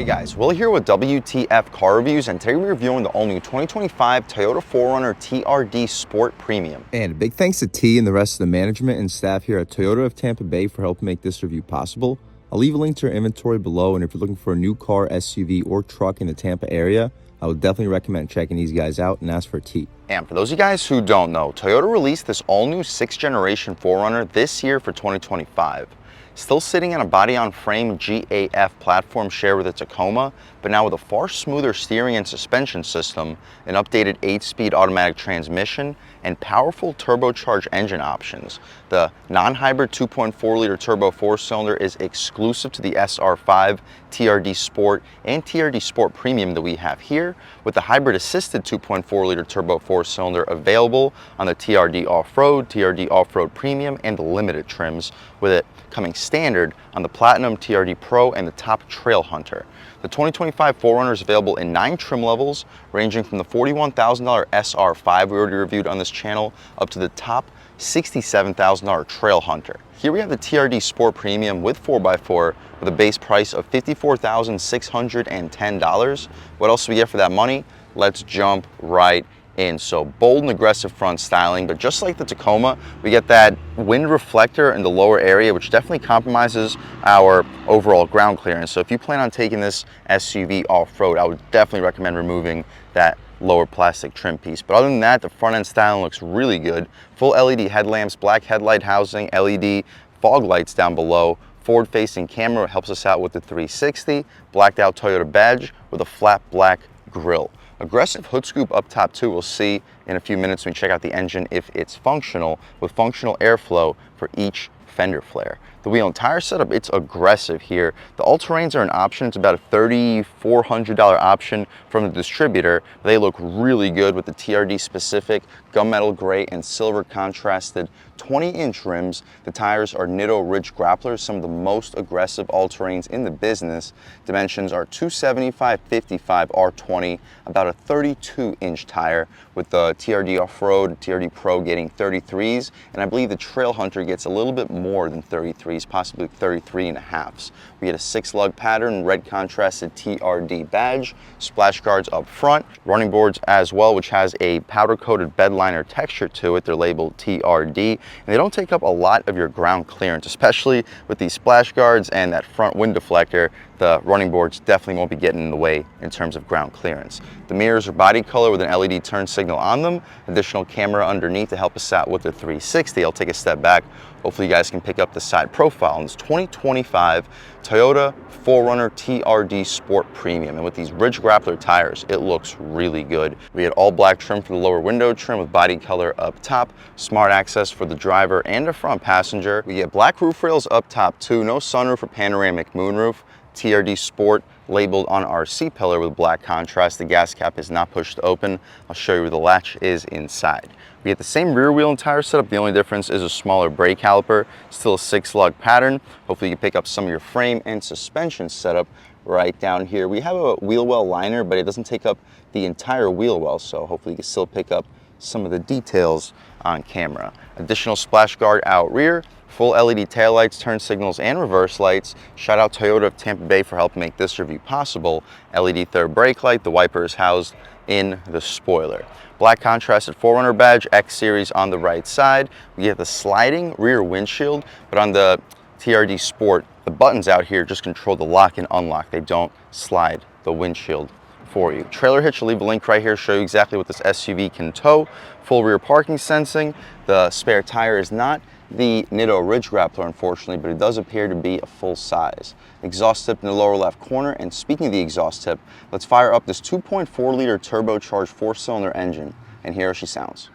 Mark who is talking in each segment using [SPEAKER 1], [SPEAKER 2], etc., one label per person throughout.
[SPEAKER 1] guys, Will here with W.T.F car reviews, and today we're reviewing the all-new 2025 Toyota 4Runner TRD Sport Premium.
[SPEAKER 2] And a big thanks to T and the rest of the management and staff here at Toyota of Tampa Bay for helping make this review possible. I'll leave a link to our inventory below, and if you're looking for a new car, SUV, or truck in the Tampa area, I would definitely recommend checking these guys out and ask for T.
[SPEAKER 1] And for those of you guys who don't know, Toyota released this all-new 6th generation 4Runner this year for 2025. Still sitting on a body-on-frame GAF platform shared with a Tacoma, but now with a far smoother steering and suspension system, an updated 8-speed automatic transmission, and powerful turbocharged engine options. The non-hybrid 2.4-liter turbo 4-cylinder is exclusive to the SR5, TRD Sport, and TRD Sport Premium that we have here, with the hybrid-assisted 2.4-liter turbo 4-cylinder available on the TRD Off-Road, TRD Off-Road Premium, and the Limited trims, with it coming standard on the Platinum, TRD Pro, and the Top Trail Hunter. The 2025 4Runner is available in 9 trim levels, ranging from the $41,000 SR5 we already reviewed on this channel, up to the top $67,000 Trail Hunter. Here we have the TRD Sport Premium with 4x4 with a base price of $54,610. What else do we get for that money? Let's jump right in. So bold and aggressive front styling, but just like the Tacoma, we get that wind reflector in the lower area, which definitely compromises our overall ground clearance. So if you plan on taking this SUV off-road, I would definitely recommend removing that lower plastic trim piece. But other than that, the front end styling looks really good. Full LED headlamps, black headlight housing, LED fog lights down below, forward-facing camera helps us out with the 360, blacked out Toyota badge with a flat black grille. Aggressive hood scoop up top too, we'll see in a few minutes when we check out the engine if it's functional, with functional airflow for each fender flare. The wheel and tire setup, it's aggressive here. The all-terrains are an option. It's about a $3,400 option from the distributor. They look really good with the TRD specific gunmetal gray and silver contrasted 20-inch rims. The tires are Nitto Ridge Grapplers, some of the most aggressive all-terrains in the business. Dimensions are 275/55 R20, about a 32-inch tire, with the TRD Off-Road, TRD Pro getting 33s, and I believe the Trail Hunter gets a little bit more than 33s, possibly 33.5s. We get a 6-lug pattern, red contrasted TRD badge, splash guards up front, running boards as well, which has a powder-coated bed liner texture to it. They're labeled TRD, and they don't take up a lot of your ground clearance, especially with these splash guards and that front wind deflector. The running boards definitely won't be getting in the way in terms of ground clearance. The mirrors are body color with an LED turn signal on them, additional camera underneath to help us out with the 360. I'll take a step back. Hopefully you guys can pick up the side profile on this 2025 Toyota 4Runner TRD Sport Premium. And with these Ridge Grappler tires, it looks really good. We had all black trim for the lower window trim with body color up top, smart access for the driver and the front passenger. We get black roof rails up top too, no sunroof or panoramic moonroof. TRD Sport labeled on our C-pillar with black contrast. The gas cap is not pushed open. I'll show you where the latch is inside. We get the same rear wheel and tire setup. The only difference is a smaller brake caliper, still a 6-lug pattern. Hopefully you can pick up some of your frame and suspension setup right down here. We have a wheel well liner, but it doesn't take up the entire wheel well, so hopefully you can still pick up some of the details on camera. Additional splash guard out rear, full LED taillights, turn signals, and reverse lights. Shout out Toyota of Tampa Bay for helping make this review possible. LED third brake light, the wiper is housed in the spoiler. Black contrasted 4Runner badge, X series on the right side. We get the sliding rear windshield, but on the TRD Sport, the buttons out here just control the lock and unlock. They don't slide the windshield for you. Trailer hitch, I'll leave a link right here, show you exactly what this SUV can tow. Full rear parking sensing. The spare tire is not the Nitto Ridge Grappler, unfortunately, but it does appear to be a full size. Exhaust tip in the lower left corner, and speaking of the exhaust tip, let's fire up this 2.4-liter turbocharged 4-cylinder engine and hear how she sounds.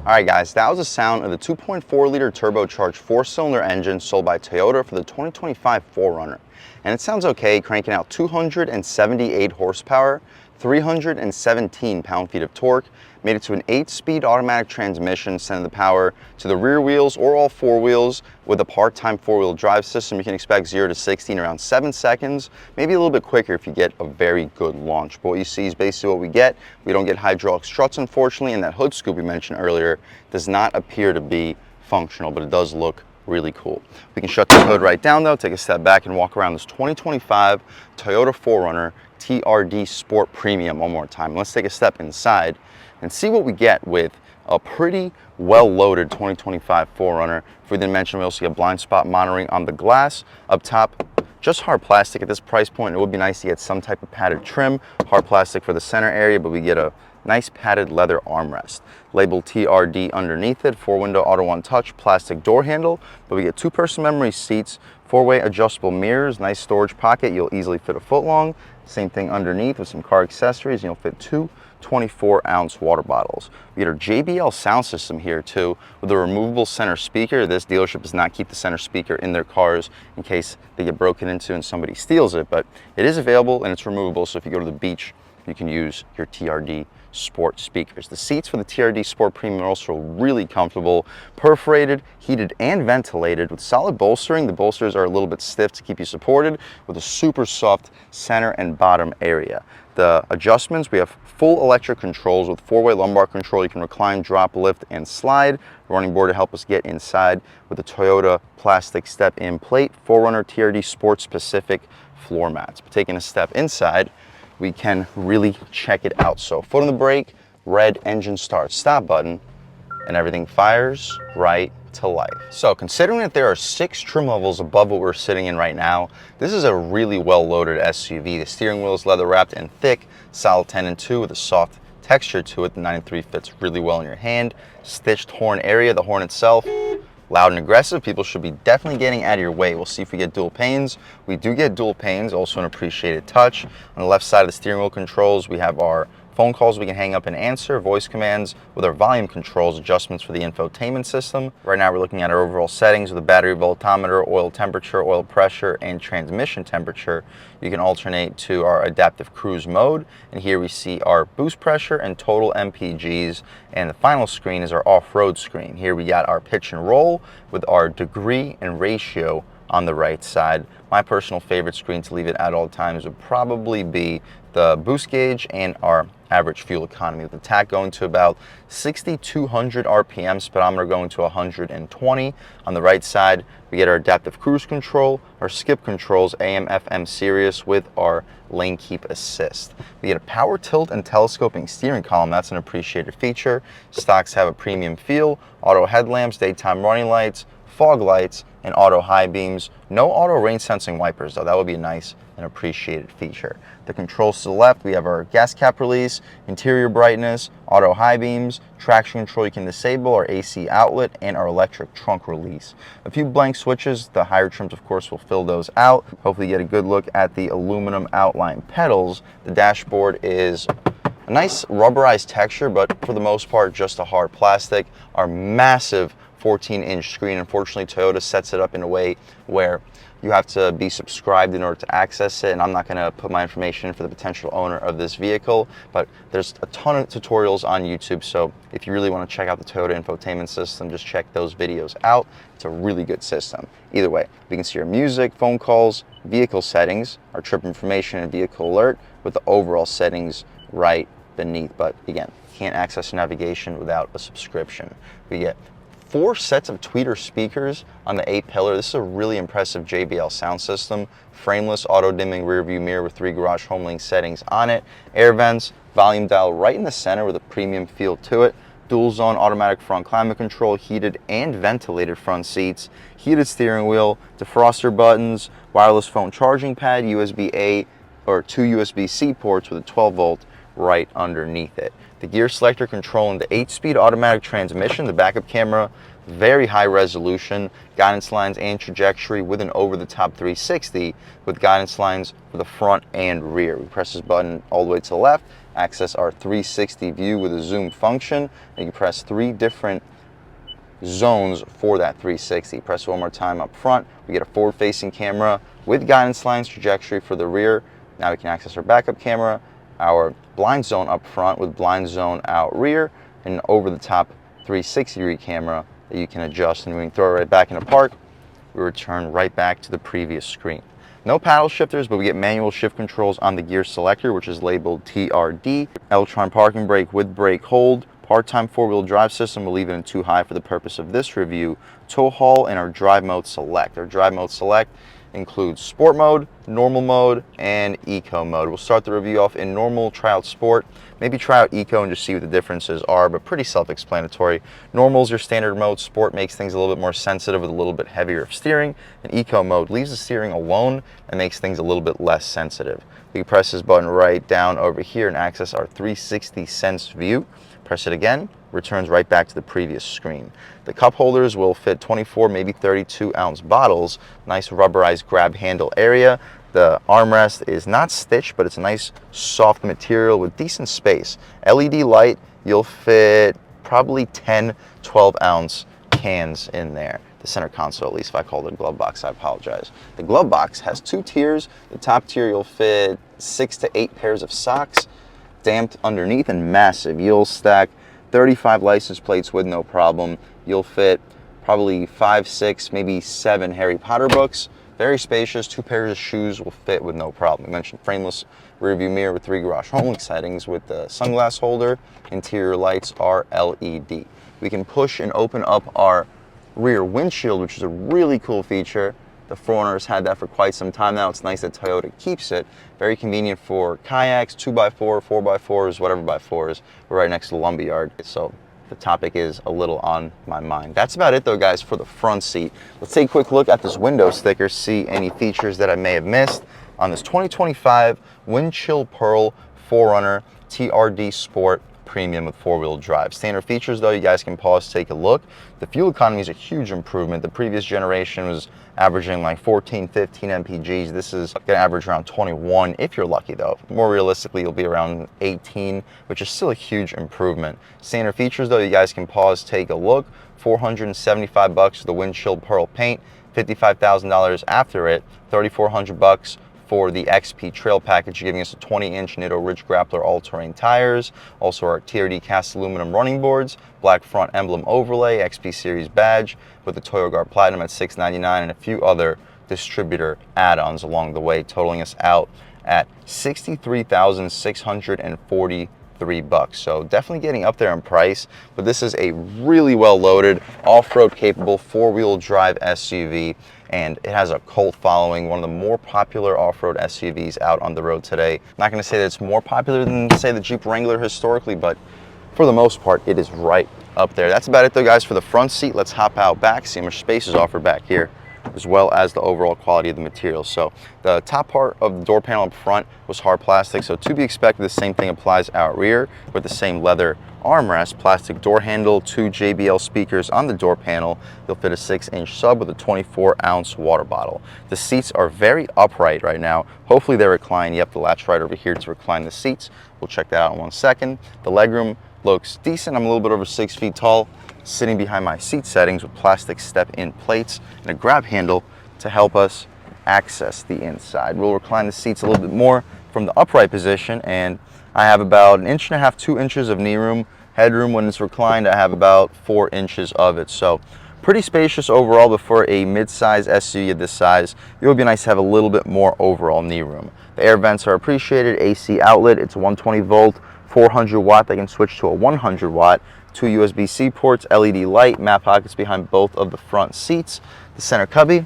[SPEAKER 1] All right guys, that was the sound of the 2.4-liter turbocharged 4-cylinder engine sold by Toyota for the 2025 4Runner. And it sounds okay, cranking out 278 horsepower, 317 pound-feet of torque, made it to an 8-speed automatic transmission, sending the power to the rear wheels or all 4 wheels. With a part-time 4-wheel drive system, you can expect 0 to 60 in around 7 seconds, maybe a little bit quicker if you get a very good launch. But what you see is basically what we get. We don't get hydraulic struts, unfortunately, and that hood scoop we mentioned earlier does not appear to be functional, but it does look really cool. We can shut the hood right down though, take a step back and walk around this 2025 Toyota 4Runner TRD Sport Premium one more time. Let's take a step inside and see what we get with a pretty well-loaded 2025 4Runner. If we didn't mention, we also get blind spot monitoring on the glass. Up top, just hard plastic at this price point. It would be nice to get some type of padded trim. Hard plastic for the center area, but we get a nice padded leather armrest. Labeled TRD underneath it, 4-window auto one touch, plastic door handle, but we get 2-person memory seats, 4-way adjustable mirrors, nice storage pocket, you'll easily fit a foot long. Same thing underneath with some car accessories, you'll fit 2 24-ounce water bottles. We get our JBL sound system here too, with a removable center speaker. This dealership does not keep the center speaker in their cars in case they get broken into and somebody steals it, but it is available and it's removable, so if you go to the beach, you can use your TRD Sport speakers. The seats for the TRD Sport Premium are also really comfortable, perforated, heated, and ventilated with solid bolstering. The bolsters are a little bit stiff to keep you supported with a super soft center and bottom area. The adjustments, we have full electric controls with 4-way lumbar control. You can recline, drop, lift, and slide. The running board to help us get inside with the Toyota plastic step-in plate, 4Runner TRD Sport specific floor mats. But taking a step inside, we can really check it out. So foot on the brake, red engine start stop button, and everything fires right to life. So considering that there are 6 trim levels above what we're sitting in right now, this is a really well-loaded SUV. The steering wheel is leather wrapped and thick, solid 10 and 2 with a soft texture to it. The 9.3 fits really well in your hand. Stitched horn area, the horn itself, loud and aggressive. People should be definitely getting out of your way. We'll see if we get dual panes. We do get dual panes, also an appreciated touch. On the left side of the steering wheel controls, we have our phone calls we can hang up and answer, voice commands with our volume controls, adjustments for the infotainment system. Right now we're looking at our overall settings with a battery voltometer, oil temperature, oil pressure, and transmission temperature. You can alternate to our adaptive cruise mode, and here we see our boost pressure and total MPGs, and the final screen is our off-road screen. Here we got our pitch and roll with our degree and ratio on the right side. My personal favorite screen to leave it at all times would probably be the boost gauge and our average fuel economy, with the tach going to about 6,200 RPM, speedometer going to 120. On the right side, we get our adaptive cruise control, our skip controls, AM, FM, Sirius with our lane keep assist. We get a power tilt and telescoping steering column. That's an appreciated feature. Stocks have a premium feel, auto headlamps, daytime running lights, fog lights, and auto high beams. No auto rain sensing wipers though. That would be a nice and appreciated feature. The controls to the left, we have our gas cap release, interior brightness, auto high beams, traction control you can disable, our AC outlet, and our electric trunk release. A few blank switches. The higher trims of course will fill those out. Hopefully you get a good look at the aluminum outline pedals. The dashboard is a nice rubberized texture, but for the most part just a hard plastic. Our massive 14-inch screen. Unfortunately, Toyota sets it up in a way where you have to be subscribed in order to access it, and I'm not going to put my information in for the potential owner of this vehicle, but there's a ton of tutorials on YouTube, so if you really want to check out the Toyota infotainment system, just check those videos out. It's a really good system. Either way, we can see your music, phone calls, vehicle settings, our trip information, and vehicle alert with the overall settings right beneath. But again, can't access navigation without a subscription. We get 4 sets of tweeter speakers on the A-pillar. This is a really impressive JBL sound system. Frameless auto-dimming rear view mirror with 3 garage home link settings on it. Air vents, volume dial right in the center with a premium feel to it. Dual zone automatic front climate control, heated and ventilated front seats, heated steering wheel, defroster buttons, wireless phone charging pad, USB-A or 2 USB-C ports with a 12-volt right underneath it. The gear selector controlling the 8-speed automatic transmission, the backup camera, very high resolution, guidance lines and trajectory with an over-the-top 360 with guidance lines for the front and rear. We press this button all the way to the left, access our 360 view with a zoom function, and you can press 3 different zones for that 360. Press it one more time up front, we get a forward-facing camera with guidance lines, trajectory for the rear. Now we can access our backup camera, our blind zone up front with blind zone out rear, and over the top 360-degree camera that you can adjust, and we can throw it right back into park. We return right back to the previous screen. No paddle shifters, but we get manual shift controls on the gear selector, which is labeled TRD. Electronic parking brake with brake hold. Part-time four-wheel drive system, we'll leave it in 2 high for the purpose of this review. Tow haul and our drive mode select. Our drive mode select includes sport mode, normal mode, and eco mode. We'll start the review off in normal, try out sport, maybe try out eco and just see what the differences are, but pretty self-explanatory. Normal is your standard mode, sport makes things a little bit more sensitive with a little bit heavier steering, and eco mode leaves the steering alone and makes things a little bit less sensitive. We can press this button right down over here and access our 360 sense view. Press it again, returns right back to the previous screen. The cup holders will fit 24, maybe 32 ounce bottles. Nice rubberized grab handle area. The armrest is not stitched, but it's a nice soft material with decent space. LED light, you'll fit probably 10, 12 ounce cans in there. The center console, at least. If I called it a glove box, I apologize. The glove box has 2 tiers. The top tier, you'll fit 6 to 8 pairs of socks, damped underneath and massive. You'll stack 35 license plates with no problem. You'll fit probably 5, 6, maybe 7 Harry Potter books. Very spacious. 2 pairs of shoes will fit with no problem. I mentioned frameless rear view mirror with 3 garage home link settings with the sunglass holder. Interior lights are LED. We can push and open up our rear windshield, which is a really cool feature. The 4Runner's had that for quite some time now. It's nice that Toyota keeps it. Very convenient for kayaks, 2x4, 4x4s, whatever by 4s. We're right next to the lumberyard, so the topic is a little on my mind. That's about it though, guys, for the front seat. Let's take a quick look at this window sticker, see any features that I may have missed on this 2025 Wind Chill Pearl 4Runner TRD Sport Premium with 4-wheel drive. Standard features though, you guys can pause, take a look. The fuel economy is a huge improvement. The previous generation was averaging like 14, 15 mpgs. This is gonna average around 21 if you're lucky though. More realistically, you'll be around 18, which is still a huge improvement. Standard features though, you guys can pause, take a look. $475 for the Wind Chill Pearl paint, $55,000 after it, $3,400 for the XP Trail package, giving us a 20-inch Nitto Ridge Grappler all-terrain tires, also our TRD cast aluminum running boards, black front emblem overlay, XP Series badge with the Toyo Platinum at $699, and a few other distributor add-ons along the way, totaling us out at $63,643. So definitely getting up there in price, but this is a really well-loaded, off-road capable 4-wheel drive SUV, and it has a cult following, one of the more popular off-road SUVs out on the road today. I'm not going to say that it's more popular than, say, the Jeep Wrangler historically, but for the most part, it is right up there. That's about it though, guys, for the front seat. Let's hop out back, see how much space is offered back here, as well as the overall quality of the material. So the top part of the door panel up front was hard plastic, so to be expected, the same thing applies out rear with the same leather armrest, plastic door handle, 2 JBL speakers on the door panel. You'll fit a 6-inch sub with a 24-ounce water bottle. The seats are very upright right now. Hopefully they recline. You have to latch right over here to recline the seats. We'll check that out in 1 second. The legroom looks decent. I'm a little bit over 6 feet tall, sitting behind my seat settings with plastic step-in plates and a grab handle to help us access the inside. We'll recline the seats a little bit more from the upright position, and I have about 1.5 inches, 2 inches of knee room. Headroom when it's reclined, I have about 4 inches of it. So pretty spacious overall, but for a mid-size SUV of this size, it would be nice to have a little bit more overall knee room. The air vents are appreciated. AC outlet, it's a 120 volt, 400 watt. They can switch to a 100 watt. 2 USB-C ports, LED light, map pockets behind both of the front seats. The center cubby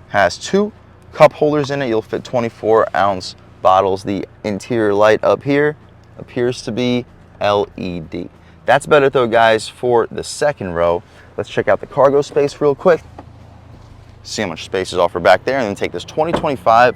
[SPEAKER 1] has 2 cup holders in it. You'll fit 24-ounce bottles. The interior light up here appears to be LED. That's about it though, guys, for the second row. Let's check out the cargo space real quick. See how much space is offered back there, and then take this 2025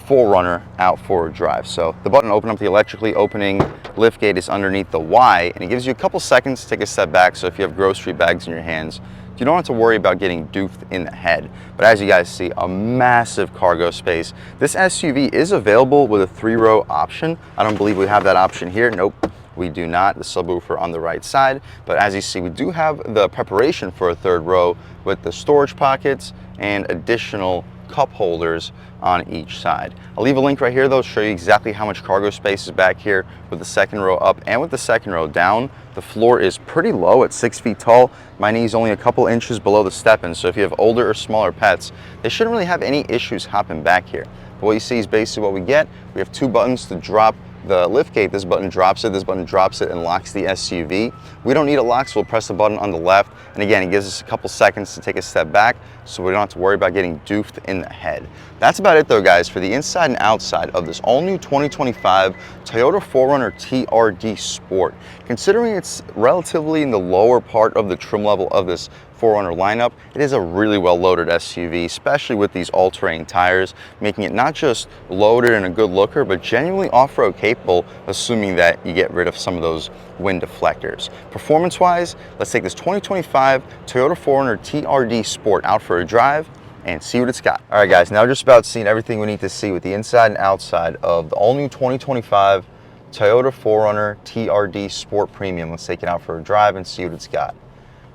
[SPEAKER 1] 4Runner out for a drive. So the button to open up the electrically opening lift gate is underneath the Y, and it gives you a couple seconds to take a step back. So if you have grocery bags in your hands, you don't have to worry about getting doofed in the head. But as you guys see, a massive cargo space. This SUV is available with a 3-row option. I don't believe we have that option here. Nope, we do not. The subwoofer on the right side. But as you see, we do have the preparation for a 3rd row with the storage pockets and additional cup holders on each side. I'll leave a link right here though, show you exactly how much cargo space is back here with the second row up and with the second row down. The floor is pretty low at 6 feet tall. My knee is only a couple inches below the step-in, so if you have older or smaller pets, they shouldn't really have any issues hopping back here. But what you see is basically what we get. We have 2 buttons to drop the lift gate. This button drops it, this button drops it and locks the SUV. We don't need a lock, so we'll press the button on the left, and again, it gives us a couple seconds to take a step back so we don't have to worry about getting doofed in the head. That's about it though, guys, for the inside and outside of this all-new 2025 Toyota 4Runner TRD Sport. Considering it's relatively in the lower part of the trim level of this 4Runner lineup, it is a really well-loaded SUV, especially with these all-terrain tires, making it not just loaded and a good looker, but genuinely off-road capable, assuming that you get rid of some of those wind deflectors. Performance-wise, let's take this 2025 Toyota 4Runner TRD Sport out for a drive and see what it's got. All right, guys, now just about seen everything we need to see with the inside and outside of the all-new 2025 Toyota 4Runner TRD Sport Premium. Let's take it out for a drive and see what it's got.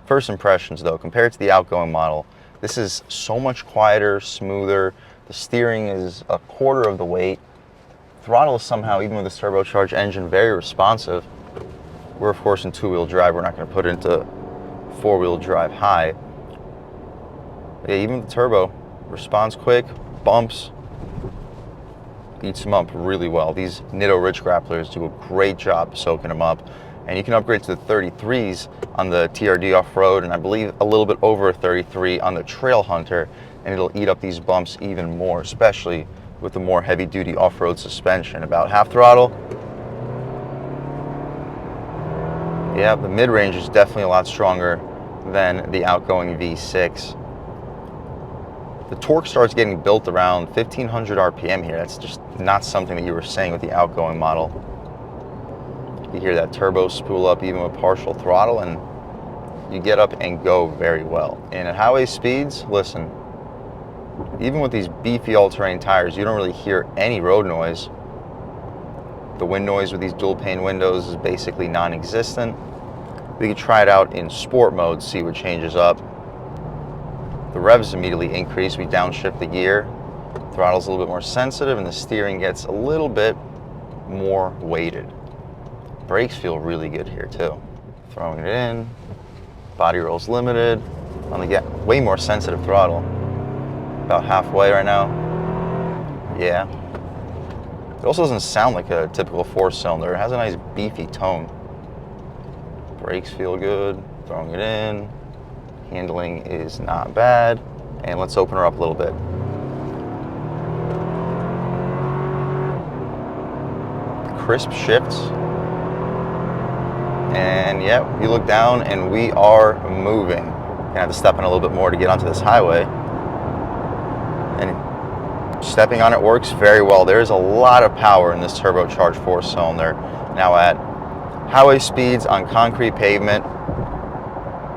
[SPEAKER 1] First impressions though, compared to the outgoing model, this is so much quieter, smoother. The steering is a quarter of the weight. Throttle is somehow, even with this turbocharged engine, very responsive. We're of course in 2-wheel drive. We're not going to put it into 4-wheel drive high. But yeah, even with the turbo, responds quick, bumps, eats them up really well. These Nitto Ridge grapplers do a great job soaking them up. And you can upgrade to the 33s on the TRD off-road, and I believe a little bit over a 33 on the Trail Hunter, and it'll eat up these bumps even more, especially with the more heavy-duty off-road suspension. About half throttle. Yeah, the mid-range is definitely a lot stronger than the outgoing V6. The torque starts getting built around 1500 RPM here. That's just not something that you were saying with the outgoing model. You hear that turbo spool up even with partial throttle, and you get up and go very well. And at highway speeds, listen, even with these beefy all-terrain tires, you don't really hear any road noise. The wind noise with these dual pane windows is basically non-existent. We can try it out in sport mode, see what changes up. The revs immediately increase. We downshift the gear. Throttle's a little bit more sensitive, and the steering gets a little bit more weighted. Brakes feel really good here too. Throwing it in, body roll's limited. On the way more sensitive throttle. About halfway right now. Yeah. It also doesn't sound like a typical 4-cylinder. It has a nice beefy tone. Brakes feel good. Throwing it in. Handling is not bad. And let's open her up a little bit. Crisp shifts. And yeah, you look down and we are moving. Gonna have to step in a little bit more to get onto this highway. And stepping on it works very well. There is a lot of power in this turbocharged 4-cylinder. Now at highway speeds on concrete pavement,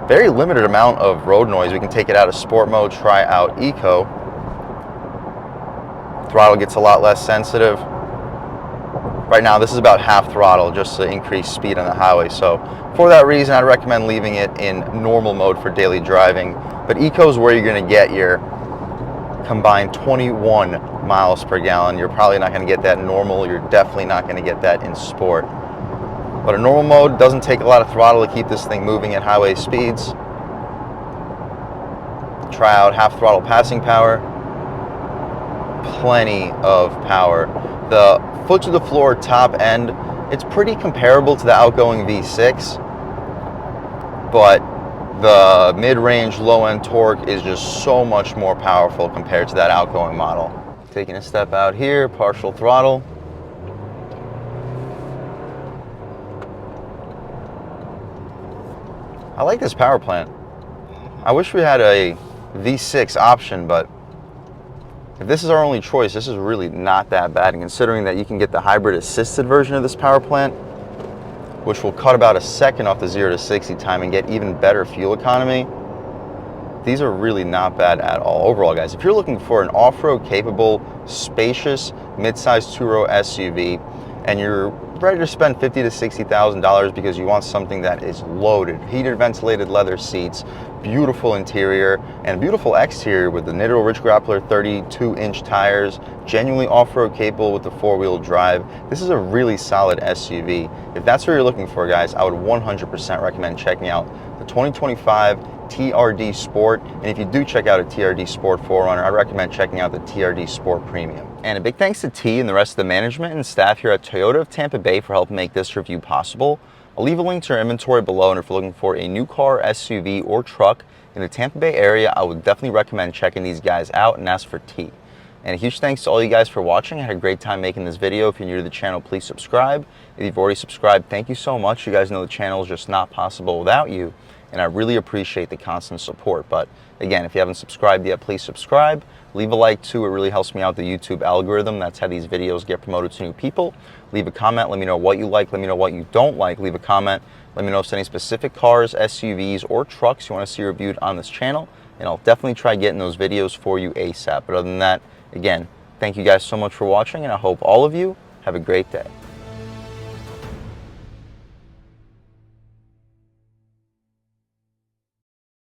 [SPEAKER 1] very limited amount of road noise. We can take it out of sport mode, try out eco. Throttle gets a lot less sensitive. Right now, this is about half throttle just to increase speed on the highway. So for that reason, I'd recommend leaving it in normal mode for daily driving. But eco is where you're gonna get your combined 21 miles per gallon. You're probably not gonna get that in normal. You're definitely not gonna get that in sport. But in normal mode, doesn't take a lot of throttle to keep this thing moving at highway speeds. Try out half throttle passing power. Plenty of power. The foot to the floor top end, it's pretty comparable to the outgoing V6, but the mid-range low end torque is just so much more powerful compared to that outgoing model. Taking a step out here, partial throttle. I like this power plant. I wish we had a V6 option, but if this is our only choice, this is really not that bad. And considering that you can get the hybrid assisted version of this power plant, which will cut about a second off the 0 to 60 time and get even better fuel economy, these are really not bad at all. Overall, guys, if you're looking for an off-road capable, spacious, mid-sized 2-row SUV, and you're ready to spend $50,000 to $60,000 because you want something that is loaded, heated, ventilated leather seats, beautiful interior, and beautiful exterior with the Nitro Ridge Grappler 32-inch tires, genuinely off-road capable with the 4-wheel drive. This is a really solid SUV. If that's what you're looking for, guys, I would 100% recommend checking out the 2025 TRD Sport. And if you do check out a TRD Sport 4Runner, I recommend checking out the TRD Sport Premium. And a big thanks to T and the rest of the management and staff here at Toyota of Tampa Bay for helping make this review possible. I'll leave a link to our inventory below, and if you're looking for a new car, SUV, or truck in the Tampa Bay area, I would definitely recommend checking these guys out and ask for T. And a huge thanks to all you guys for watching. I had a great time making this video. If you're new to the channel, please subscribe. If you've already subscribed, thank you so much. You guys know the channel is just not possible without you, and I really appreciate the constant support. But again, if you haven't subscribed yet, please subscribe. Leave a like too, it really helps me out the YouTube algorithm. That's how these videos get promoted to new people. Leave a comment, let me know what you like, let me know what you don't like. Leave a comment, let me know if there's any specific cars, SUVs, or trucks you want to see reviewed on this channel, and I'll definitely try getting those videos for you ASAP. But other than that, again, thank you guys so much for watching, and I hope all of you have a great day.